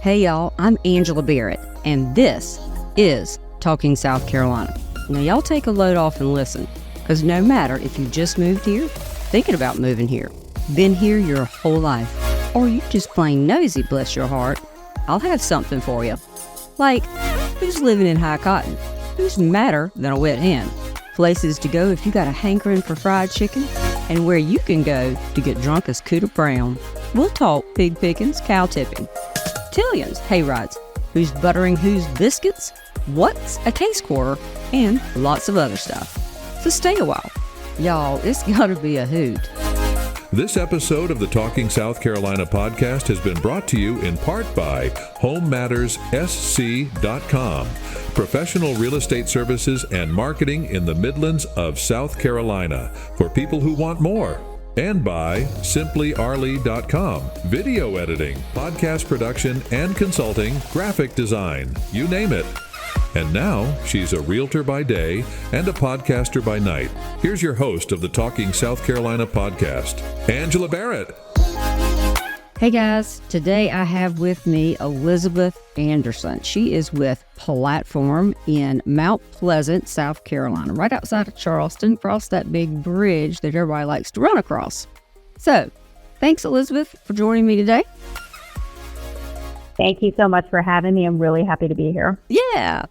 Hey y'all, I'm Angela Barrett, and this is Talking South Carolina. Now y'all take a load off and listen, because no matter if you just moved here, thinking about moving here, been here your whole life, or you just plain nosy, bless your heart, I'll have something for you. Like, who's living in High Cotton? Who's madder than a wet hen? Places to go if you got a hankering for fried chicken, and where you can go to get drunk as Cooter Brown. We'll talk pig pickings, cow tipping, cotillions, hay rides, who's buttering whose biscuits, what's a case quarter, and lots of other stuff. So stay a while. Y'all, it's gotta be a hoot. This episode of the Talking South Carolina podcast has been brought to you in part by HomeMattersSC.com, professional real estate services and marketing in the Midlands of South Carolina for people who want more. And by SimplyArley.com, video editing, podcast production and consulting, graphic design, you name it. And now she's a realtor by day and a podcaster by night. Here's your host of the Talking South Carolina podcast, Angela Barrett. Hey guys, today I have with me Elizabeth Anderson. She is with Platform in Mount Pleasant, South Carolina, right outside of Charleston, across that big bridge that everybody likes to run across. So, thanks Elizabeth for joining me today. Thank you so much for having me. I'm really happy to be here. Yeah.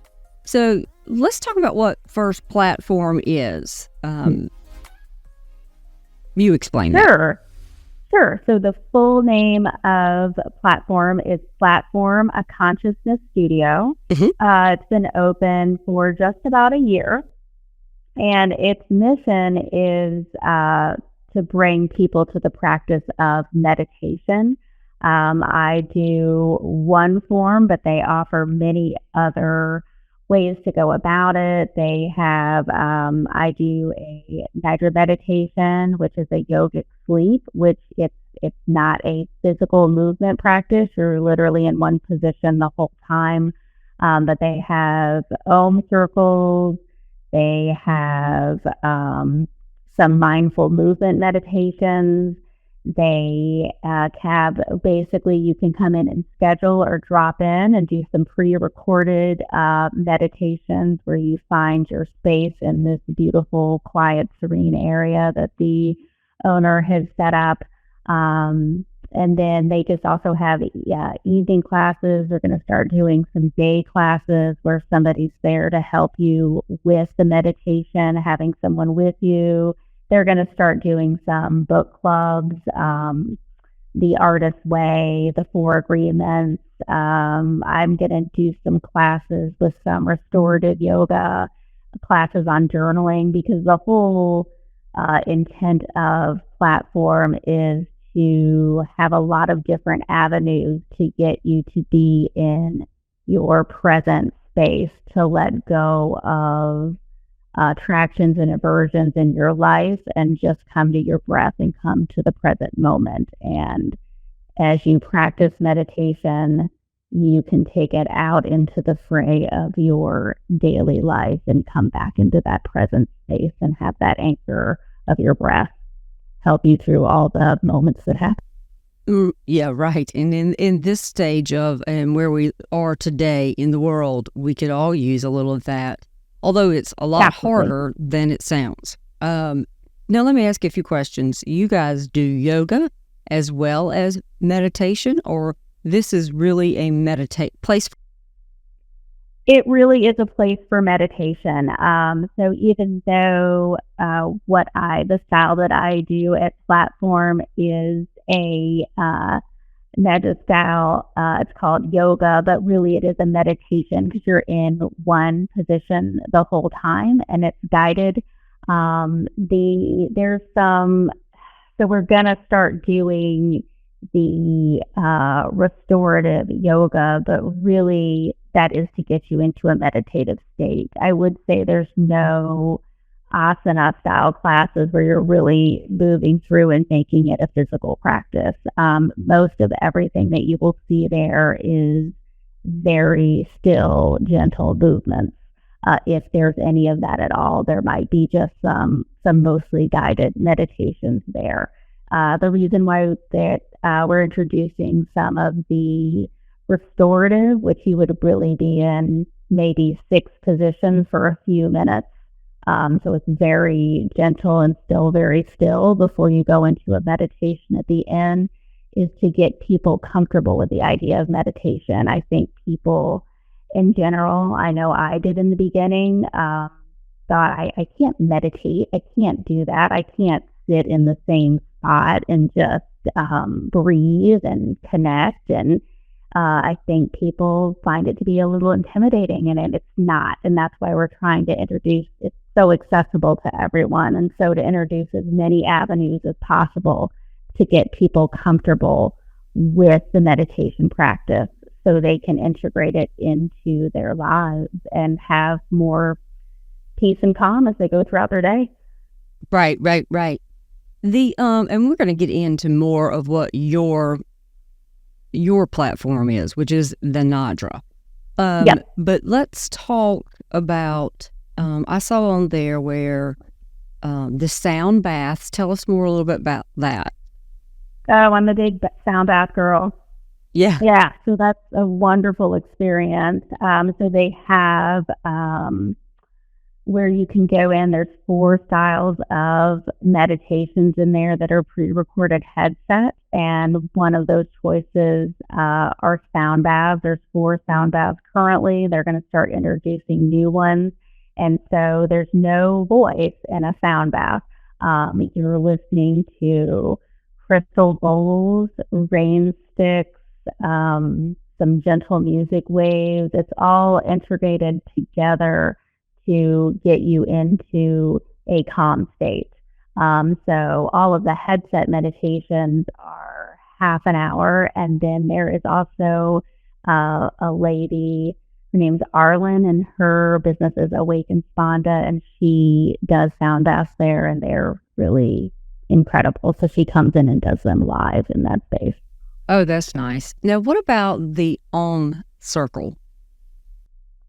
So let's talk about what First Platform is. You explain that. Sure. So the full name of Platform is Platform, a Consciousness Studio. Mm-hmm. It's been open for just about a year. And its mission is to bring people to the practice of meditation. I do one form, but they offer many other ways to go about it. They have, I do a Nidra meditation, which is a yogic sleep, which it's not a physical movement practice. You're literally in one position the whole time. But they have Om circles. They have some mindful movement meditations. They have basically you can come in and schedule or drop in and do some pre-recorded meditations where you find your space in this beautiful, quiet, serene area that the owner has set up. And then they just also have evening classes. They're going to start doing some day classes where somebody's there to help you with the meditation, having someone with you. They're going to start doing some book clubs, The Artist's Way, The Four Agreements. I'm going to do some classes with some restorative yoga, classes on journaling, because the whole intent of Platform is to have a lot of different avenues to get you to be in your present space, to let go of attractions and aversions in your life and just come to your breath and come to the present moment. And as you practice meditation, you can take it out into the fray of your daily life and come back into that present space and have that anchor of your breath help you through all the moments that happen. Yeah, right. And in this stage of and where we are today in the world, we could all use a little of that. Although it's a lot harder than it sounds. Now, let me ask you a few questions. You guys do yoga as well as meditation, or this is really a place? It really is a place for meditation. So even though the style that I do at Platform is a Nidra style, it's called yoga, but really it is a meditation because you're in one position the whole time and it's guided. So we're gonna start doing the restorative yoga, but really that is to get you into a meditative state. I would say there's no asana style classes where you're really moving through and making it a physical practice. Most of everything that you will see there is very still, gentle movements. If there's any of that at all, there might be just some mostly guided meditations there. The reason why that we're introducing some of the restorative, which you would really be in maybe 6 positions for a few minutes. So it's very gentle and still very still before you go into a meditation at the end, is to get people comfortable with the idea of meditation. I think people in general, I know I did in the beginning, thought I can't meditate. I can't do that. I can't sit in the same spot and just breathe and connect. And I think people find it to be a little intimidating, and it's not. And that's why we're trying to introduce, it's so accessible to everyone. And so to introduce as many avenues as possible to get people comfortable with the meditation practice so they can integrate it into their lives and have more peace and calm as they go throughout their day. Right. The and we're going to get into more of what your platform is, which is the Nidra. Yep. But let's talk about, I saw on there where the sound baths. Tell us more a little bit about that. Oh, I'm a big sound bath girl. Yeah. Yeah. So that's a wonderful experience. So they have where you can go in. There's 4 styles of meditations in there that are pre-recorded headsets, and one of those choices are sound baths. There's 4 sound baths currently. They're going to start introducing new ones, and so there's no voice in a sound bath. You're listening to crystal bowls, rain sticks, some gentle music waves. It's all integrated together to get you into a calm state. So all of the headset meditations are half an hour. And then there is also a lady, her name's Arlen, and her business is Awaken Sponda, and she does sound baths there, and they're really incredible. So she comes in and does them live in that space. Oh, that's nice. Now, what about the Om Circle?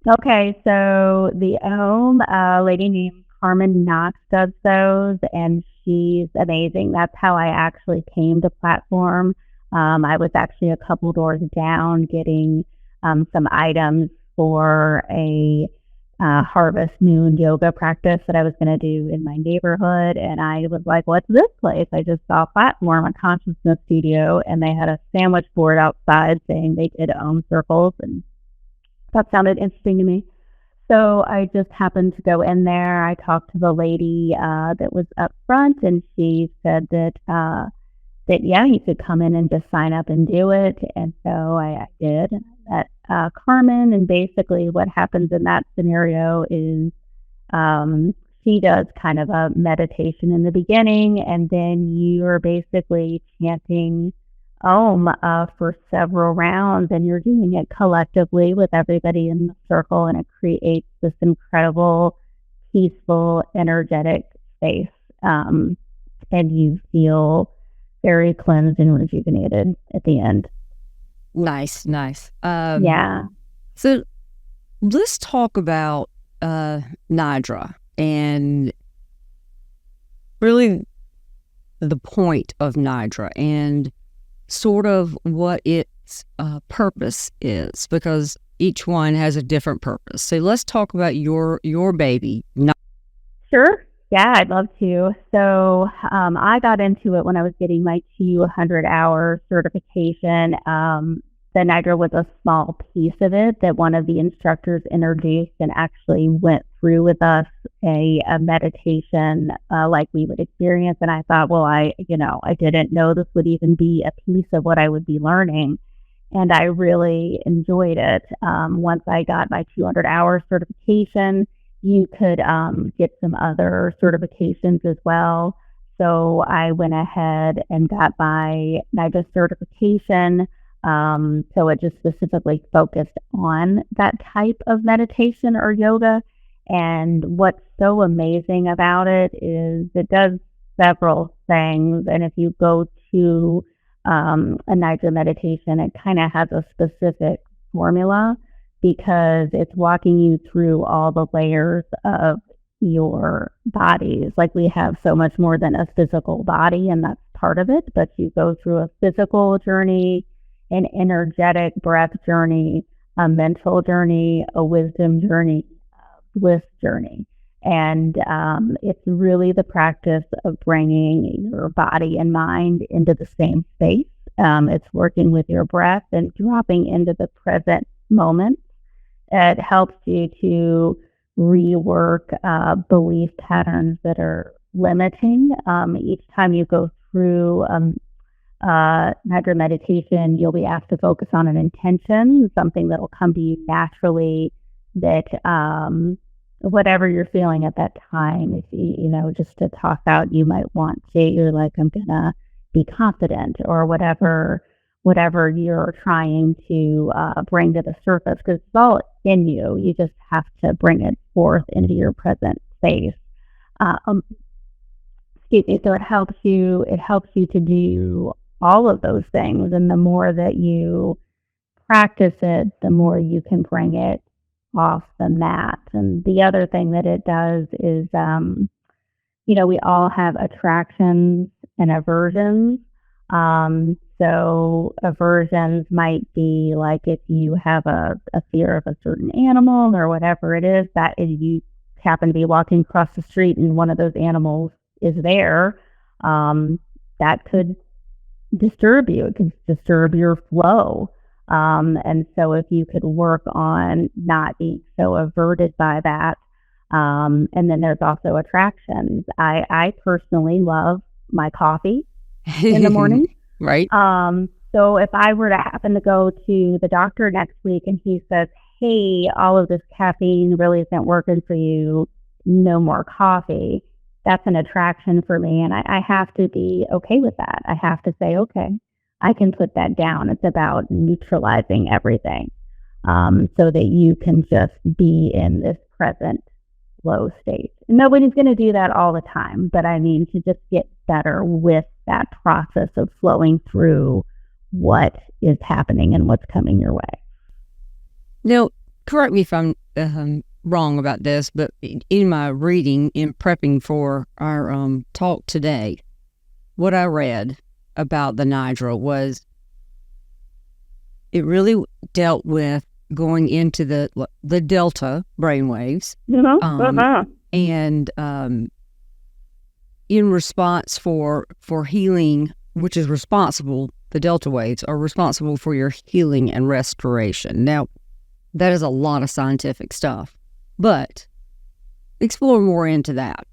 Okay, so the Om, a lady named Carmen Knox does those, and she's amazing. That's how I actually came to platform. I was actually a couple doors down getting some items for a Harvest Moon yoga practice that I was going to do in my neighborhood, and I was like, what's this place? I just saw Platform, a consciousness studio, and they had a sandwich board outside saying they did Om circles, and that sounded interesting to me. So I just happened to go in there. I talked to the lady that was up front, and she said that yeah, you could come in and just sign up and do it. And so I did. I met Carmen, and basically what happens in that scenario is she does kind of a meditation in the beginning, and then you're basically chanting Om for several rounds, and you're doing it collectively with everybody in the circle, and it creates this incredible, peaceful, energetic space, and you feel very cleansed and rejuvenated at the end. Nice. Yeah. So let's talk about Nidra and really the point of Nidra and sort of what its purpose is, because each one has a different purpose. So let's talk about your baby. Sure. Yeah, I'd love to. So I got into it when I was getting my 200-hour certification. The Nidra was a small piece of it that one of the instructors introduced and actually went through with us a meditation like we would experience. And I thought, well, I didn't know this would even be a piece of what I would be learning. And I really enjoyed it. Once I got my 200-hour certification, you could get some other certifications as well. So I went ahead and got my Nidra certification. So it just specifically focused on that type of meditation or yoga. And what's so amazing about it is it does several things. And if you go to a Nidra meditation, it kind of has a specific formula because it's walking you through all the layers of your bodies. Like we have so much more than a physical body, and that's part of it, but you go through a physical journey, an energetic breath journey, a mental journey, a wisdom journey, a bliss journey. And it's really the practice of bringing your body and mind into the same space. It's working with your breath and dropping into the present moment. It helps you to rework belief patterns that are limiting. Each time you go through Niagara meditation, you'll be asked to focus on an intention, something that'll come to you naturally, that whatever you're feeling at that time, if you know, just to toss out, you might want to, you're like, I'm gonna be confident, or whatever you're trying to bring to the surface, because it's all in you. You just have to bring it forth into your present space. Excuse me. So it helps you to do all of those things, and the more that you practice it, the more you can bring it off the mat. And the other thing that it does is, we all have attractions and aversions. So aversions might be like if you have a fear of a certain animal or whatever it is, that if you happen to be walking across the street and one of those animals is there, that could disturb you. It could disturb your flow. And so if you could work on not being so averted by that. And then there's also attractions. I personally love my coffee in the morning. Right. So if I were to happen to go to the doctor next week and he says, hey, all of this caffeine really isn't working for you, no more coffee, that's an attraction for me. And I have to be okay with that. I have to say, okay, I can put that down. It's about neutralizing everything, so that you can just be in this present flow state. And nobody's going to do that all the time, but I mean, to just get better with that process of flowing through what is happening and what's coming your way. Now, correct me if I'm wrong about this, but in my reading, in prepping for our talk today, what I read about the Nidra was it really dealt with going into the delta brainwaves, and in response for healing, which is responsible, the delta waves are responsible for your healing and restoration. Now, that is a lot of scientific stuff, but explore more into that.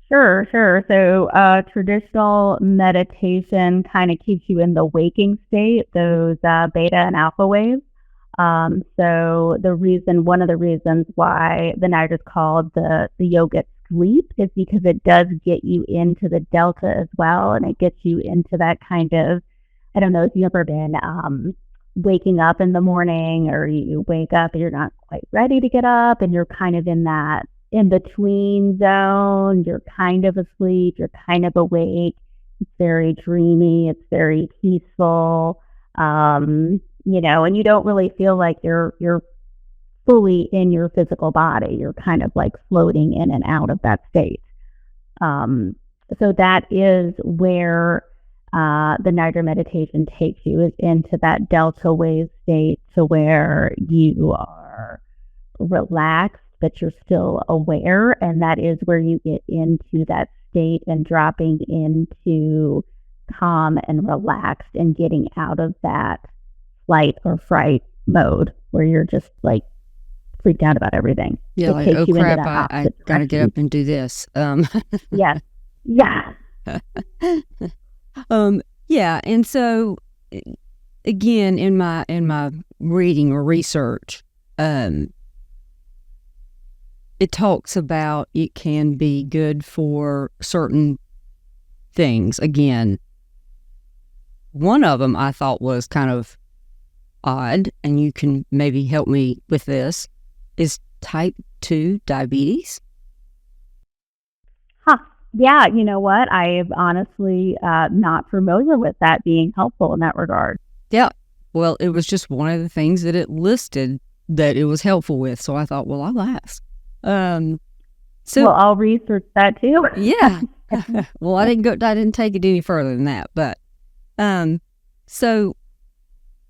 Sure. So traditional meditation kind of keeps you in the waking state, those beta and alpha waves. So one of the reasons why the night is called the yogic sleep is because it does get you into the delta as well, and it gets you into that kind of, I don't know if you've ever been waking up in the morning, or you wake up and you're not quite ready to get up, and you're kind of in that in-between zone. You're kind of asleep, you're kind of awake. It's very dreamy, it's very peaceful, and you don't really feel like you're fully in your physical body. You're kind of like floating in and out of that state. So that is where the Nidra meditation takes you, is into that delta wave state, to where you are relaxed, but you're still aware. And that is where you get into that state and dropping into calm and relaxed, and getting out of that flight or fright mode where you're just like freaked out about everything. Yeah, like, oh crap, I gotta get up and do this. Yes. Yeah. Yeah, and so again, in my reading or research, it talks about it can be good for certain things. Again, one of them I thought was kind of odd, and you can maybe help me with this, is type 2 diabetes. Yeah, you know what? I am honestly not familiar with that being helpful in that regard. Yeah. Well, it was just one of the things that it listed that it was helpful with. So I thought, well, I'll ask. So I'll research that too. Yeah. Well, I didn't take it any further than that. But so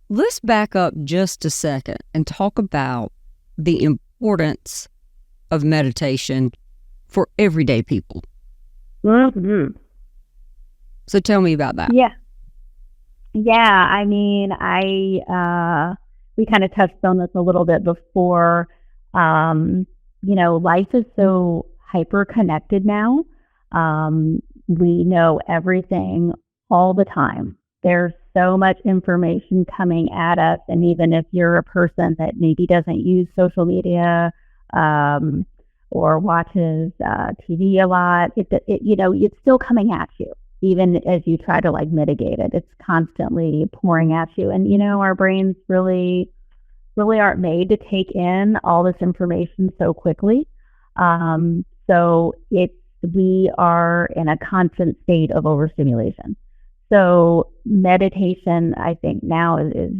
let's back up just a second and talk about the importance of meditation for everyday people. Mm-hmm. So tell me about that. Yeah. Yeah. I mean, we kind of touched on this a little bit before. Life is so hyper connected now. We know everything all the time. There's so much information coming at us. And even if you're a person that maybe doesn't use social media, or watches TV a lot, it's still coming at you. Even as you try to mitigate it, it's constantly pouring at you. And, our brains really, really aren't made to take in all this information so quickly. So we are in a constant state of overstimulation. So meditation, I think now is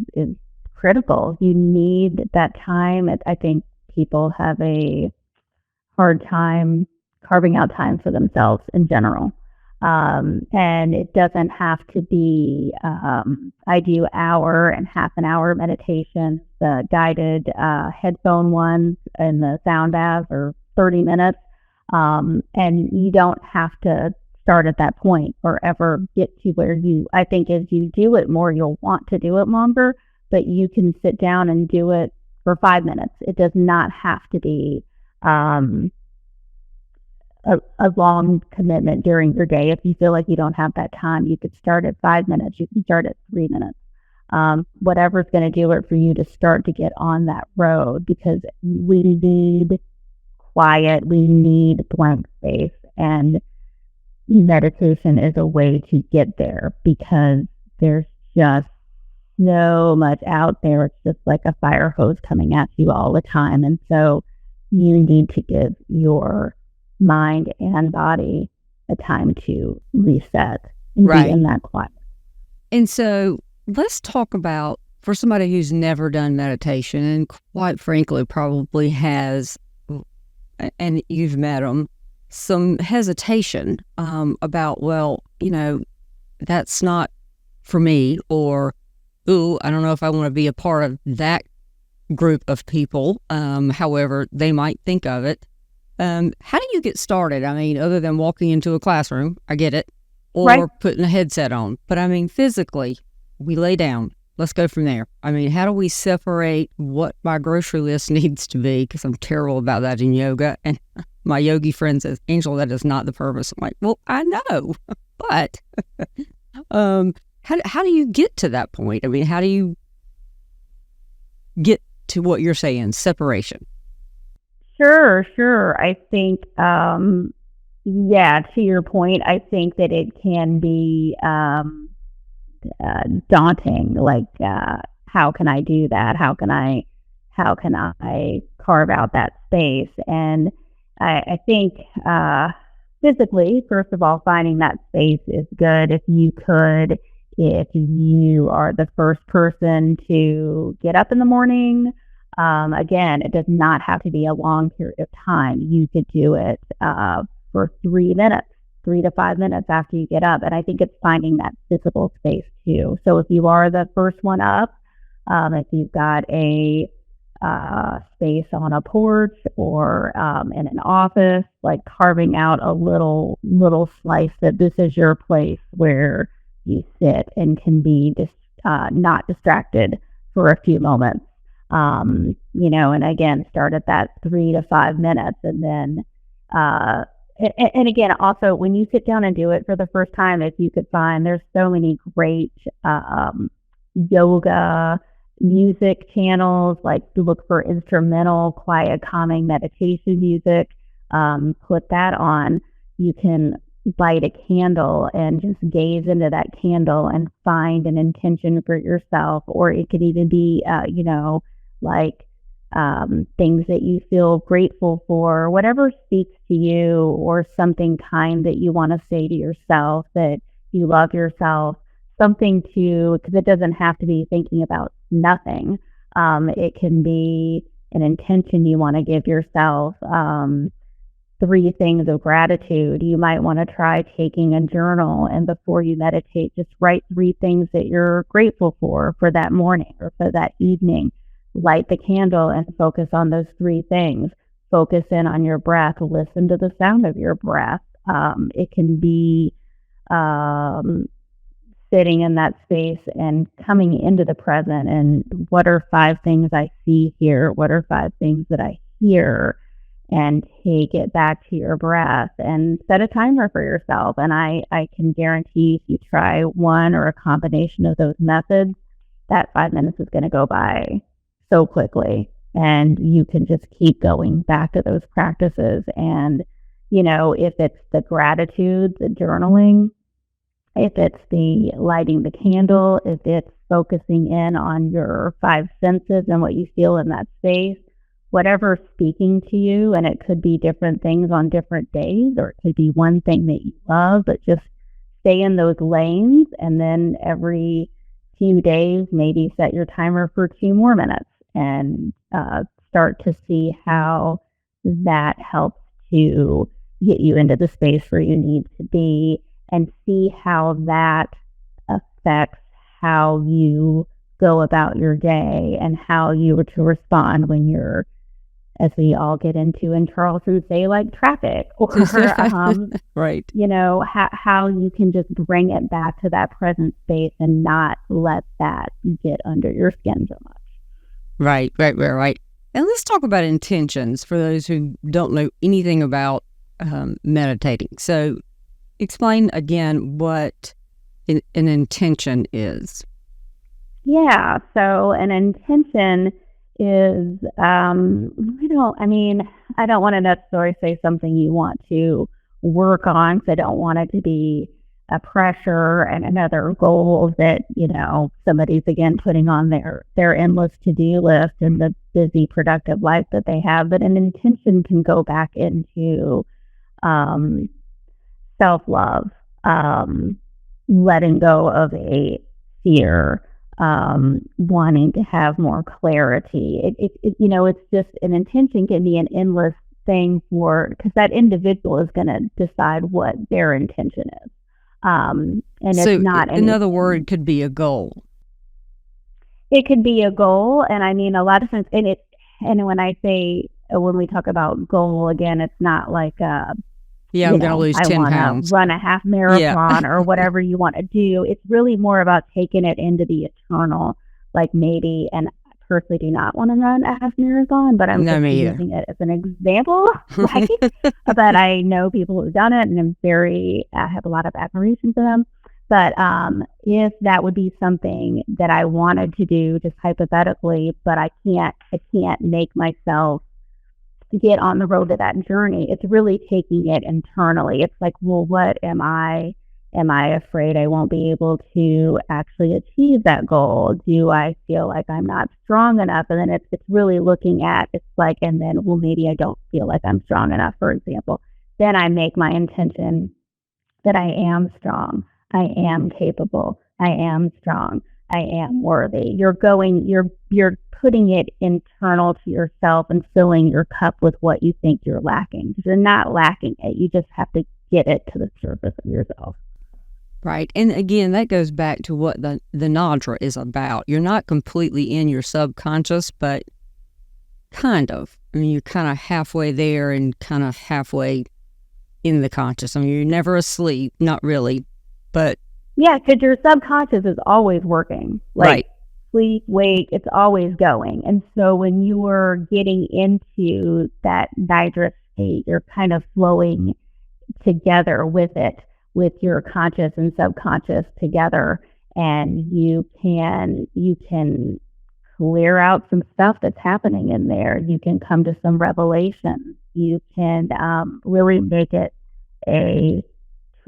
critical. You need that time. I think people have a hard time carving out time for themselves in general. And it doesn't have to be, I do hour and half an hour meditation. The guided headphone ones and the sound baths are 30 minutes. And you don't have to start at that point or ever get to where I think as you do it more, you'll want to do it longer, but you can sit down and do it for 5 minutes. It does not have to be a long commitment during your day. If you feel like you don't have that time, you could start at 5 minutes. You can start at 3 minutes. Whatever's going to do it for you to start to get on that road, because we need quiet, we need blank space, and meditation is a way to get there because there's just so much out there. It's just like a fire hose coming at you all the time. And so you need to give your mind and body a time to reset and be in that quiet. And so let's talk about, for somebody who's never done meditation and quite frankly probably has, and you've met them, some hesitation about, that's not for me, or, ooh, I don't know if I want to be a part of that group of people, however they might think of it. How do you get started? I mean, other than walking into a classroom, I get it, or putting a headset on. But I mean, physically, we lay down. Let's go from there. I mean, how do we separate what my grocery list needs to be? Because I'm terrible about that in yoga. And my yogi friend says, Angel, that is not the purpose. I'm like, well, I know, but how do you get to that point? I mean, how do you get to what you're saying, separation? Sure. I think, to your point, I think that it can be daunting. Like, how can I do that? How can I carve out that space? And I think physically, first of all, finding that space is good. If you are the first person to get up in the morning, again, it does not have to be a long period of time. You could do it for 3 minutes, 3 to 5 minutes after you get up. And I think it's finding that physical space too. So if you are the first one up, if you've got a space on a porch or in an office, like carving out a little slice that this is your place where you sit and can be not distracted for a few moments. And again, start at that 3 to 5 minutes. And then, and again, also when you sit down and do it for the first time, if you could find, there's so many great yoga music channels, like to look for instrumental, quiet, calming meditation music, put that on. You can light a candle and just gaze into that candle and find an intention for yourself. Or it could even be, things that you feel grateful for, whatever speaks to you, or something kind that you want to say to yourself, that you love yourself, something because it doesn't have to be thinking about nothing. It can be an intention you want to give yourself. 3 things of gratitude. You might want to try taking a journal, and before you meditate, just write 3 things that you're grateful for that morning or for that evening. Light the candle and focus on those 3 things. Focus in on your breath. Listen to the sound of your breath. It can be sitting in that space and coming into the present, and what are 5 things I see here? What are 5 things that I hear? And take it back to your breath and set a timer for yourself. And I can guarantee if you try one or a combination of those methods, that 5 minutes is going to go by so quickly. And you can just keep going back to those practices. And, if it's the gratitude, the journaling, if it's the lighting the candle, if it's focusing in on your 5 senses and what you feel in that space, whatever's speaking to you, and it could be different things on different days, or it could be one thing that you love, but just stay in those lanes. And then every few days, maybe set your timer for 2 more minutes and start to see how that helps to get you into the space where you need to be, and see how that affects how you go about your day and how you were to respond when you're, as we all get into in Charleston, say like traffic or, right. How you can just bring it back to that present space and not let that get under your skin so much. Right. And let's talk about intentions for those who don't know anything about meditating. So explain again what an intention is. Yeah. So an intention is, I don't want to necessarily say something you want to work on, because I don't want it to be a pressure and another goal that, somebody's again putting on their endless to-do list and the busy, productive life that they have. But an intention can go back into self-love, letting go of a fear, wanting to have more clarity. It's just, an intention can be an endless thing because that individual is going to decide what their intention is. And so it's not another word could be a goal. It could be a goal, and a lot of times, and when we talk about goal, again, it's not like I'm going to lose 10 pounds. Run a half marathon or whatever you want to do. It's really more about taking it into the eternal. Like maybe, and I personally do not want to run a half marathon, but I'm just using it as an example. Right? But I know people who've done it, and I have a lot of admiration for them. But if that would be something that I wanted to do, just hypothetically, but I can't make myself get on the road to that journey. It's really taking it internally. It's like, well, what am I afraid I won't be able to actually achieve that goal? Do I feel like I'm not strong enough? And then it's really looking at, it's like, and then, well, maybe I don't feel like I'm strong enough, for example. Then I make my intention that I am strong. I am capable. I am strong. I am worthy. You're putting it internal to yourself and filling your cup with what you think you're lacking. You're not lacking it. You just have to get it to the surface of yourself. Right. And again, that goes back to what the Nadra is about. You're not completely in your subconscious, but kind of. You're kind of halfway there and kind of halfway in the conscious. You're never asleep, not really, but... Yeah, because your subconscious is always working. Right. Sleep, wake, it's always going. And so when you are getting into that Nidra state, you're kind of flowing together with it, with your conscious and subconscious together, and you can clear out some stuff that's happening in there. You can come to some revelation. You can really make it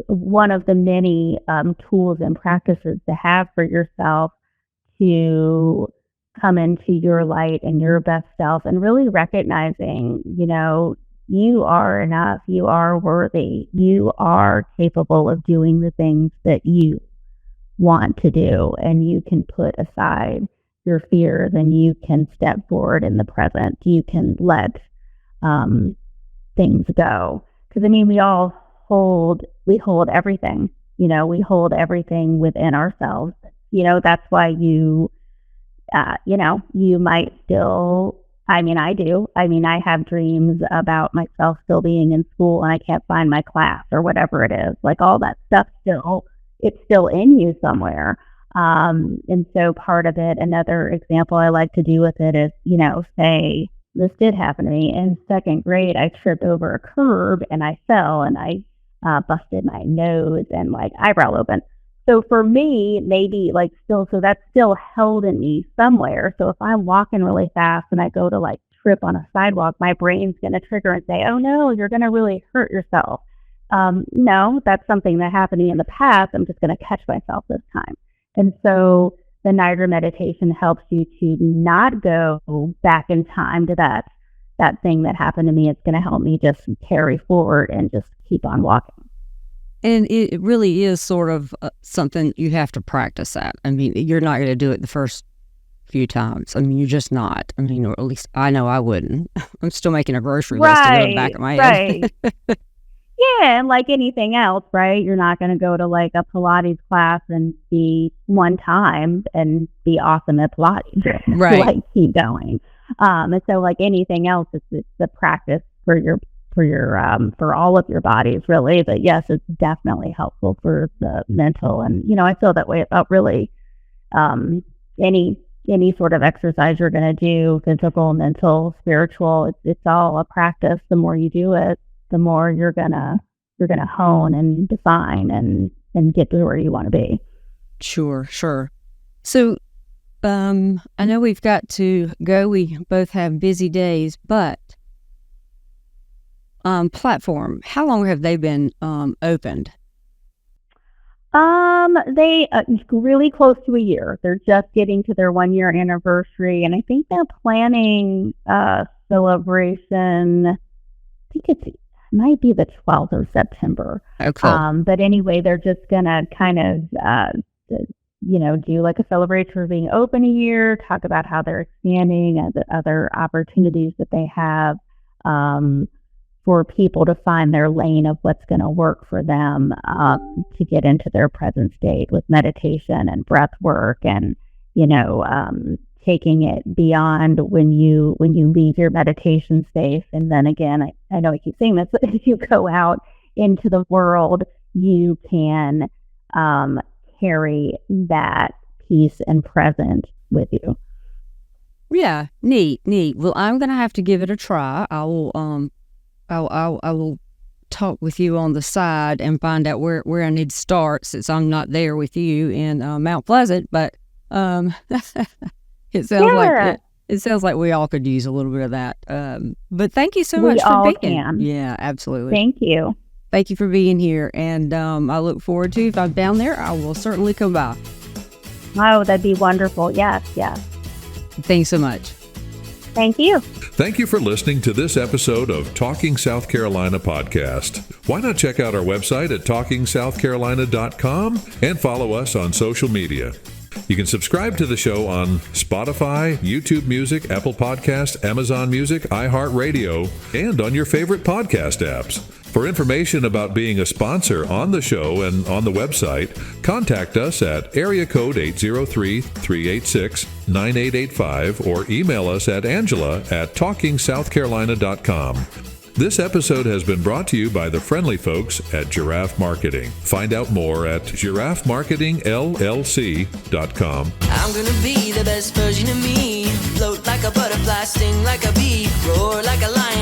one of the many tools and practices to have for yourself to come into your light and your best self, and really recognizing, you are enough, you are worthy, you are capable of doing the things that you want to do, and you can put aside your fears and you can step forward in the present. You can let things go. Because I mean, we hold everything. We hold everything within ourselves. That's why you might still. I mean, I do. I mean, I have dreams about myself still being in school and I can't find my class or whatever it is. Like all that stuff it's still in you somewhere. And so part of it, another example I like to do with it is, say this did happen to me in second grade. I tripped over a curb and I fell and I busted my nose and like eyebrow open. So for me, maybe so that's still held in me somewhere. So if I'm walking really fast and I go to like trip on a sidewalk, my brain's going to trigger and say, oh no, you're going to really hurt yourself. No, that's something that happened to me in the past. I'm just going to catch myself this time. And so the Niagara meditation helps you to not go back in time to that thing that happened to me. It's going to help me just carry forward and just keep on walking. And it really is sort of something you have to practice at. I mean, you're not going to do it the first few times. I mean, you're just not. I mean, or at least I know I wouldn't. I'm still making a grocery list to go in the back of my head. Right. Yeah, and like anything else, right? You're not going to go to like a Pilates class and be one time and be awesome at Pilates. Right. Like keep going. And so like anything else, it's the practice for all of your bodies, really. But yes, it's definitely helpful for the mental. And, I feel that way about really any sort of exercise you're going to do, physical, mental, spiritual. It's all a practice. The more you do it, the more you're gonna hone and define and get to where you want to be. Sure. So I know we've got to go. We both have busy days, but platform, how long have they been opened? They really close to a year. They're just getting to their 1 year anniversary, and I think they're planning a celebration. I think it might be the 12th of September. Oh, cool. But anyway, they're just gonna kind of do like a celebration for being open a year, talk about how they're expanding and the other opportunities that they have for people to find their lane of what's going to work for them to get into their present state with meditation and breath work and, taking it beyond when you leave your meditation space. And then again, I know I keep saying this, but as you go out into the world, you can carry that peace and present with you. Yeah, neat. Well, I'm going to have to give it a try. I will talk with you on the side and find out where I need to start since I'm not there with you in Mount Pleasant. But it sounds like we all could use a little bit of that. But thank you so much for being here. Yeah, absolutely. Thank you. Thank you for being here, and I look forward to, if I'm down there, I will certainly come by. Oh, that'd be wonderful. Yes. Thanks so much. Thank you. Thank you for listening to this episode of Talking South Carolina podcast. Why not check out our website at talkingsouthcarolina.com and follow us on social media. You can subscribe to the show on Spotify, YouTube Music, Apple Podcasts, Amazon Music, iHeartRadio, and on your favorite podcast apps. For information about being a sponsor on the show and on the website, contact us at area code 803-386-9885 or email us at angela@talkingsouthcarolina.com. This episode has been brought to you by the friendly folks at Giraffe Marketing. Find out more at giraffemarketingllc.com. I'm gonna be the best version of me. Float like a butterfly, sting like a bee, roar like a lion.